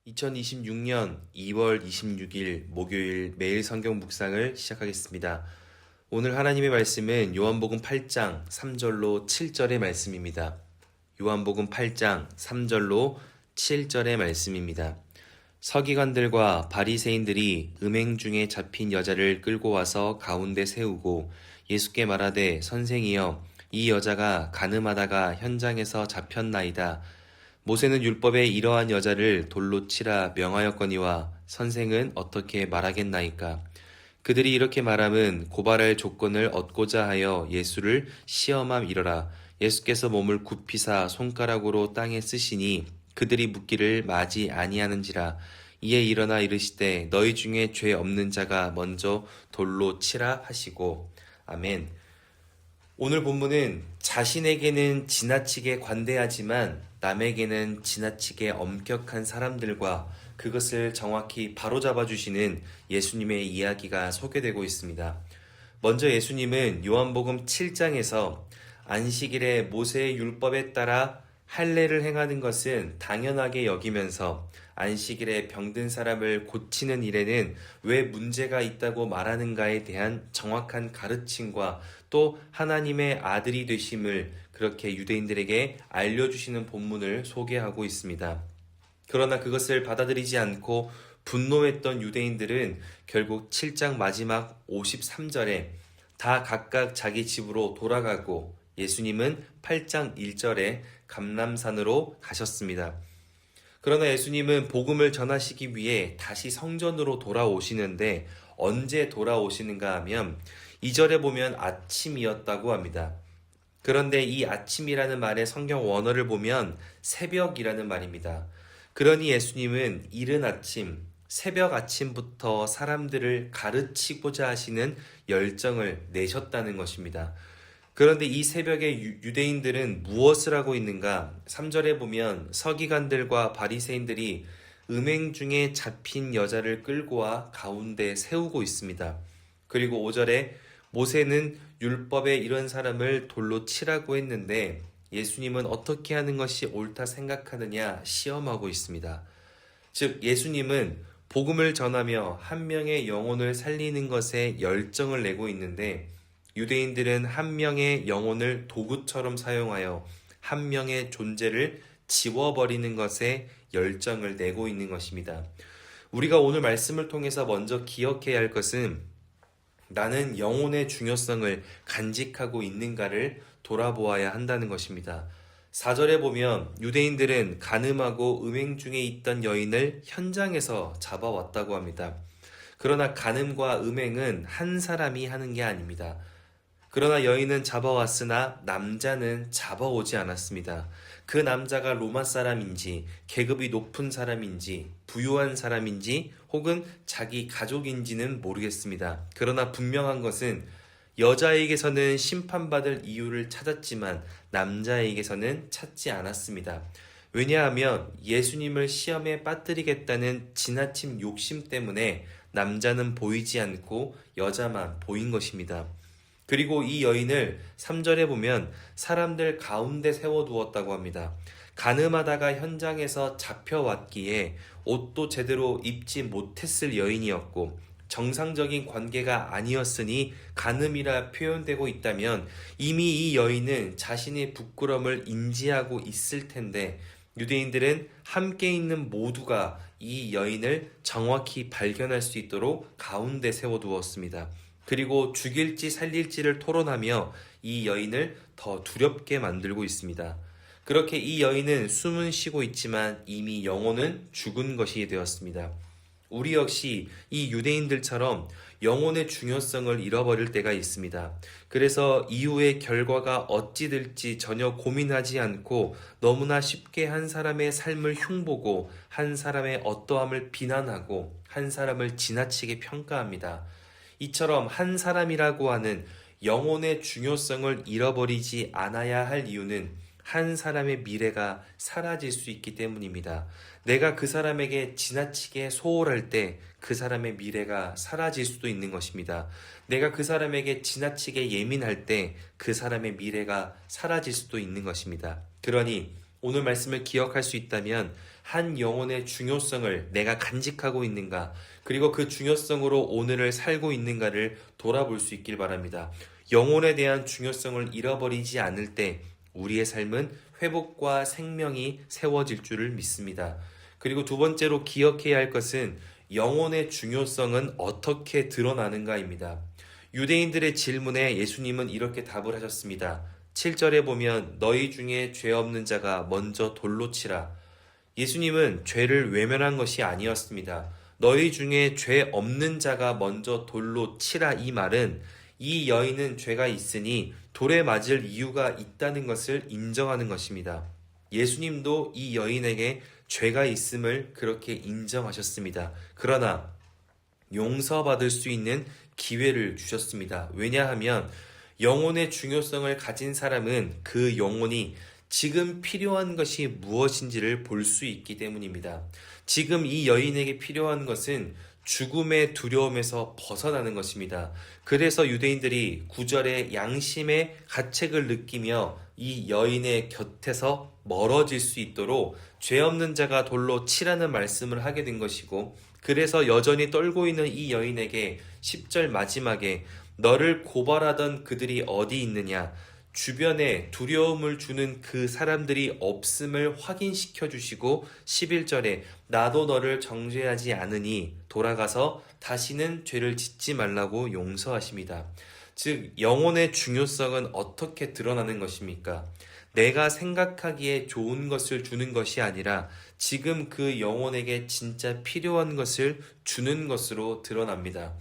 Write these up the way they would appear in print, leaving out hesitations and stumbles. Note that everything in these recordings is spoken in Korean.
2026년 2월 26일 목요일 매일 성경 묵상을 시작하겠습니다. 오늘 하나님의 말씀은 요한복음 8장 3절로 7절의 말씀입니다. 요한복음 8장 3절로 7절의 말씀입니다. 서기관들과 바리새인들이 음행 중에 잡힌 여자를 끌고 와서 가운데 세우고 예수께 말하되 선생이여 이 여자가 간음하다가 현장에서 잡혔나이다. 모세는 율법에 이러한 여자를 돌로 치라 명하였거니와 선생은 어떻게 말하겠나이까? 그들이 이렇게 말함은 고발할 조건을 얻고자 하여 예수를 시험함이러라. 예수께서 몸을 굽히사 손가락으로 땅에 쓰시니 그들이 묻기를 마지 아니하는지라. 이에 일어나 이르시되 너희 중에 죄 없는 자가 먼저 돌로 치라 하시고. 아멘. 오늘 본문은 자신에게는 지나치게 관대하지만 남에게는 지나치게 엄격한 사람들과 그것을 정확히 바로잡아 주시는 예수님의 이야기가 소개되고 있습니다. 먼저 예수님은 요한복음 7장에서 안식일에 모세의 율법에 따라 할례를 행하는 것은 당연하게 여기면서 안식일에 병든 사람을 고치는 일에는 왜 문제가 있다고 말하는가에 대한 정확한 가르침과 또 하나님의 아들이 되심을 그렇게 유대인들에게 알려주시는 본문을 소개하고 있습니다. 그러나 그것을 받아들이지 않고 분노했던 유대인들은 결국 7장 마지막 53절에 다 각각 자기 집으로 돌아가고 예수님은 8장 1절에 감람산으로 가셨습니다. 그러나 예수님은 복음을 전하시기 위해 다시 성전으로 돌아오시는데 언제 돌아오시는가 하면 2절에 보면 아침이었다고 합니다. 그런데 이 아침이라는 말의 성경 원어를 보면 새벽이라는 말입니다. 그러니 예수님은 이른 아침, 새벽 아침부터 사람들을 가르치고자 하시는 열정을 내셨다는 것입니다. 그런데 이 새벽에 유대인들은 무엇을 하고 있는가? 3절에 보면 서기관들과 바리새인들이 음행 중에 잡힌 여자를 끌고 와 가운데 세우고 있습니다. 그리고 5절에 모세는 율법에 이런 사람을 돌로 치라고 했는데 예수님은 어떻게 하는 것이 옳다 생각하느냐 시험하고 있습니다. 즉 예수님은 복음을 전하며 한 명의 영혼을 살리는 것에 열정을 내고 있는데 유대인들은 한 명의 영혼을 도구처럼 사용하여 한 명의 존재를 지워버리는 것에 열정을 내고 있는 것입니다. 우리가 오늘 말씀을 통해서 먼저 기억해야 할 것은 나는 영혼의 중요성을 간직하고 있는가를 돌아보아야 한다는 것입니다. 4절에 보면 유대인들은 간음하고 음행 중에 있던 여인을 현장에서 잡아왔다고 합니다. 그러나 간음과 음행은 한 사람이 하는 게 아닙니다. 그러나 여인은 잡아왔으나 남자는 잡아오지 않았습니다. 그 남자가 로마 사람인지 계급이 높은 사람인지 부유한 사람인지 혹은 자기 가족인지는 모르겠습니다. 그러나 분명한 것은 여자에게서는 심판받을 이유를 찾았지만 남자에게서는 찾지 않았습니다. 왜냐하면 예수님을 시험에 빠뜨리겠다는 지나친 욕심 때문에 남자는 보이지 않고 여자만 보인 것입니다. 그리고 이 여인을 3절에 보면 사람들 가운데 세워두었다고 합니다. 간음하다가 현장에서 잡혀왔기에 옷도 제대로 입지 못했을 여인이었고 정상적인 관계가 아니었으니 간음이라 표현되고 있다면 이미 이 여인은 자신의 부끄러움을 인지하고 있을 텐데 유대인들은 함께 있는 모두가 이 여인을 정확히 발견할 수 있도록 가운데 세워두었습니다. 그리고 죽일지 살릴지를 토론하며 이 여인을 더 두렵게 만들고 있습니다. 그렇게 이 여인은 숨은 쉬고 있지만 이미 영혼은 죽은 것이 되었습니다. 우리 역시 이 유대인들처럼 영혼의 중요성을 잃어버릴 때가 있습니다. 그래서 이후의 결과가 어찌 될지 전혀 고민하지 않고 너무나 쉽게 한 사람의 삶을 흉보고 한 사람의 어떠함을 비난하고 한 사람을 지나치게 평가합니다. 이처럼 한 사람이라고 하는 영혼의 중요성을 잃어버리지 않아야 할 이유는 한 사람의 미래가 사라질 수 있기 때문입니다. 내가 그 사람에게 지나치게 소홀할 때 그 사람의 미래가 사라질 수도 있는 것입니다. 내가 그 사람에게 지나치게 예민할 때 그 사람의 미래가 사라질 수도 있는 것입니다. 그러니 오늘 말씀을 기억할 수 있다면 한 영혼의 중요성을 내가 간직하고 있는가, 그리고 그 중요성으로 오늘을 살고 있는가를 돌아볼 수 있길 바랍니다. 영혼에 대한 중요성을 잃어버리지 않을 때 우리의 삶은 회복과 생명이 세워질 줄을 믿습니다. 그리고 두 번째로 기억해야 할 것은 영혼의 중요성은 어떻게 드러나는가입니다. 유대인들의 질문에 예수님은 이렇게 답을 하셨습니다. 7절에 보면 너희 중에 죄 없는 자가 먼저 돌로 치라. 예수님은 죄를 외면한 것이 아니었습니다. 너희 중에 죄 없는 자가 먼저 돌로 치라, 이 말은 이 여인은 죄가 있으니 돌에 맞을 이유가 있다는 것을 인정하는 것입니다. 예수님도 이 여인에게 죄가 있음을 그렇게 인정하셨습니다. 그러나 용서받을 수 있는 기회를 주셨습니다. 왜냐하면 영혼의 중요성을 가진 사람은 그 영혼이 지금 필요한 것이 무엇인지를 볼 수 있기 때문입니다. 지금 이 여인에게 필요한 것은 죽음의 두려움에서 벗어나는 것입니다. 그래서 유대인들이 9절에 양심의 가책을 느끼며 이 여인의 곁에서 멀어질 수 있도록 죄 없는 자가 돌로 치라는 말씀을 하게 된 것이고, 그래서 여전히 떨고 있는 이 여인에게 10절 마지막에 너를 고발하던 그들이 어디 있느냐, 주변에 두려움을 주는 그 사람들이 없음을 확인시켜 주시고 11절에 나도 너를 정죄하지 않으니 돌아가서 다시는 죄를 짓지 말라고 용서하십니다. 즉 영혼의 중요성은 어떻게 드러나는 것입니까? 내가 생각하기에 좋은 것을 주는 것이 아니라 지금 그 영혼에게 진짜 필요한 것을 주는 것으로 드러납니다.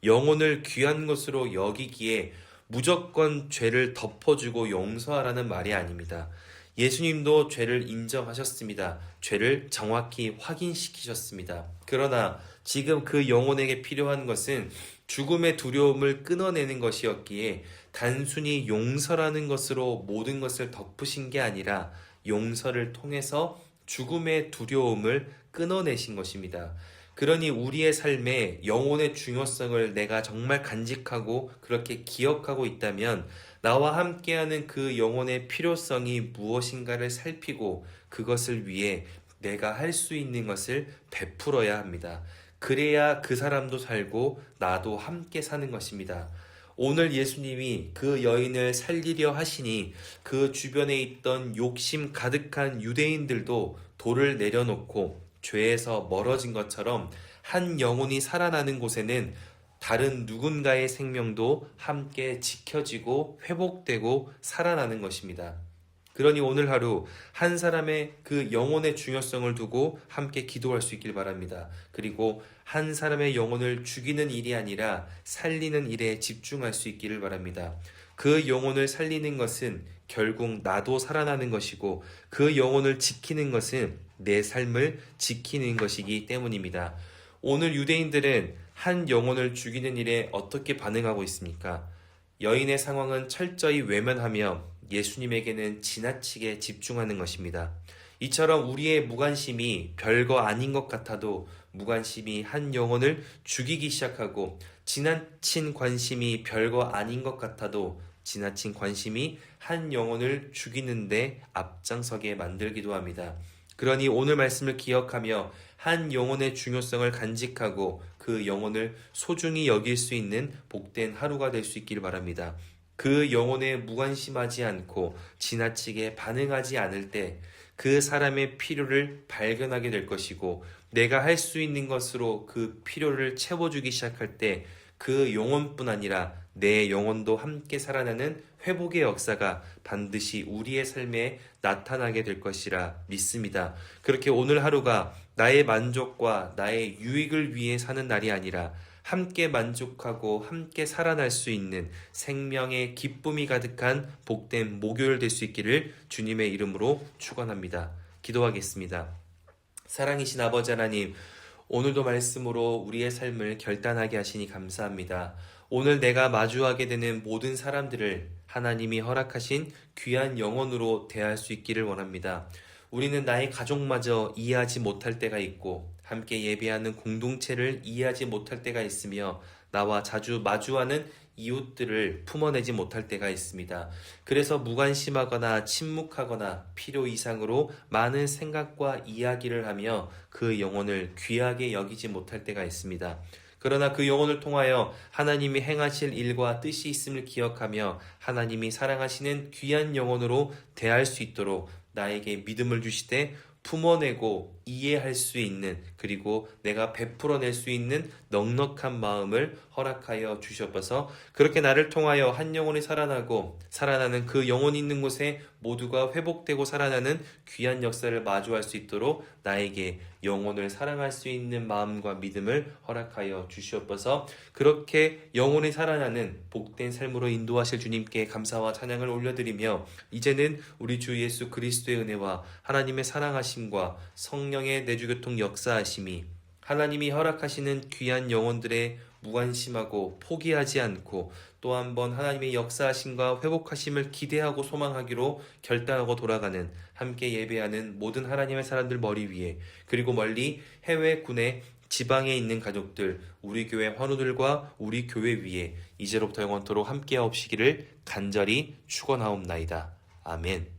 영혼을 귀한 것으로 여기기에 무조건 죄를 덮어주고 용서하라는 말이 아닙니다. 예수님도 죄를 인정하셨습니다. 죄를 정확히 확인시키셨습니다. 그러나 지금 그 영혼에게 필요한 것은 죽음의 두려움을 끊어내는 것이었기에 단순히 용서라는 것으로 모든 것을 덮으신 게 아니라 용서를 통해서 죽음의 두려움을 끊어내신 것입니다. 그러니 우리의 삶에 영혼의 중요성을 내가 정말 간직하고 그렇게 기억하고 있다면 나와 함께하는 그 영혼의 필요성이 무엇인가를 살피고 그것을 위해 내가 할 수 있는 것을 베풀어야 합니다. 그래야 그 사람도 살고 나도 함께 사는 것입니다. 오늘 예수님이 그 여인을 살리려 하시니 그 주변에 있던 욕심 가득한 유대인들도 돌을 내려놓고 죄에서 멀어진 것처럼 한 영혼이 살아나는 곳에는 다른 누군가의 생명도 함께 지켜지고 회복되고 살아나는 것입니다. 그러니 오늘 하루 한 사람의 그 영혼의 중요성을 두고 함께 기도할 수 있길 바랍니다. 그리고 한 사람의 영혼을 죽이는 일이 아니라 살리는 일에 집중할 수 있기를 바랍니다. 그 영혼을 살리는 것은 결국 나도 살아나는 것이고 그 영혼을 지키는 것은 내 삶을 지키는 것이기 때문입니다. 오늘 유대인들은 한 영혼을 죽이는 일에 어떻게 반응하고 있습니까? 여인의 상황은 철저히 외면하며 예수님에게는 지나치게 집중하는 것입니다. 이처럼 우리의 무관심이 별거 아닌 것 같아도 무관심이 한 영혼을 죽이기 시작하고 지나친 관심이 별거 아닌 것 같아도 지나친 관심이 한 영혼을 죽이는데 앞장서게 만들기도 합니다. 그러니 오늘 말씀을 기억하며 한 영혼의 중요성을 간직하고 그 영혼을 소중히 여길 수 있는 복된 하루가 될 수 있기를 바랍니다. 그 영혼에 무관심하지 않고 지나치게 반응하지 않을 때 그 사람의 필요를 발견하게 될 것이고 내가 할 수 있는 것으로 그 필요를 채워주기 시작할 때 그 영혼뿐 아니라 내 영혼도 함께 살아나는 회복의 역사가 반드시 우리의 삶에 나타나게 될 것이라 믿습니다. 그렇게 오늘 하루가 나의 만족과 나의 유익을 위해 사는 날이 아니라 함께 만족하고 함께 살아날 수 있는 생명의 기쁨이 가득한 복된 목요일 될 수 있기를 주님의 이름으로 축원합니다. 기도하겠습니다. 사랑이신 아버지 하나님, 오늘도 말씀으로 우리의 삶을 결단하게 하시니 감사합니다. 오늘 내가 마주하게 되는 모든 사람들을 하나님이 허락하신 귀한 영혼으로 대할 수 있기를 원합니다. 우리는 나의 가족마저 이해하지 못할 때가 있고 함께 예배하는 공동체를 이해하지 못할 때가 있으며 나와 자주 마주하는 이웃들을 품어내지 못할 때가 있습니다. 그래서 무관심하거나 침묵하거나 필요 이상으로 많은 생각과 이야기를 하며 그 영혼을 귀하게 여기지 못할 때가 있습니다. 그러나 그 영혼을 통하여 하나님이 행하실 일과 뜻이 있음을 기억하며 하나님이 사랑하시는 귀한 영혼으로 대할 수 있도록 나에게 믿음을 주시되 품어내고 이해할 수 있는, 그리고 내가 베풀어낼 수 있는 넉넉한 마음을 허락하여 주셔서 그렇게 나를 통하여 한 영혼이 살아나고 살아나는 그 영혼이 있는 곳에 모두가 회복되고 살아나는 귀한 역사를 마주할 수 있도록 나에게 영혼을 사랑할 수 있는 마음과 믿음을 허락하여 주시옵소서. 그렇게 영혼이 살아나는 복된 삶으로 인도하실 주님께 감사와 찬양을 올려드리며, 이제는 우리 주 예수 그리스도의 은혜와 하나님의 사랑하심과 성령의 내주교통 역사하심이, 하나님이 허락하시는 귀한 영혼들의 무관심하고 포기하지 않고 또 한 번 하나님의 역사하심과 회복하심을 기대하고 소망하기로 결단하고 돌아가는, 함께 예배하는 모든 하나님의 사람들 머리 위에, 그리고 멀리 해외 군내 지방에 있는 가족들, 우리 교회 환우들과 우리 교회 위에 이제로부터 영원토록 함께하옵시기를 간절히 축원하옵나이다. 아멘.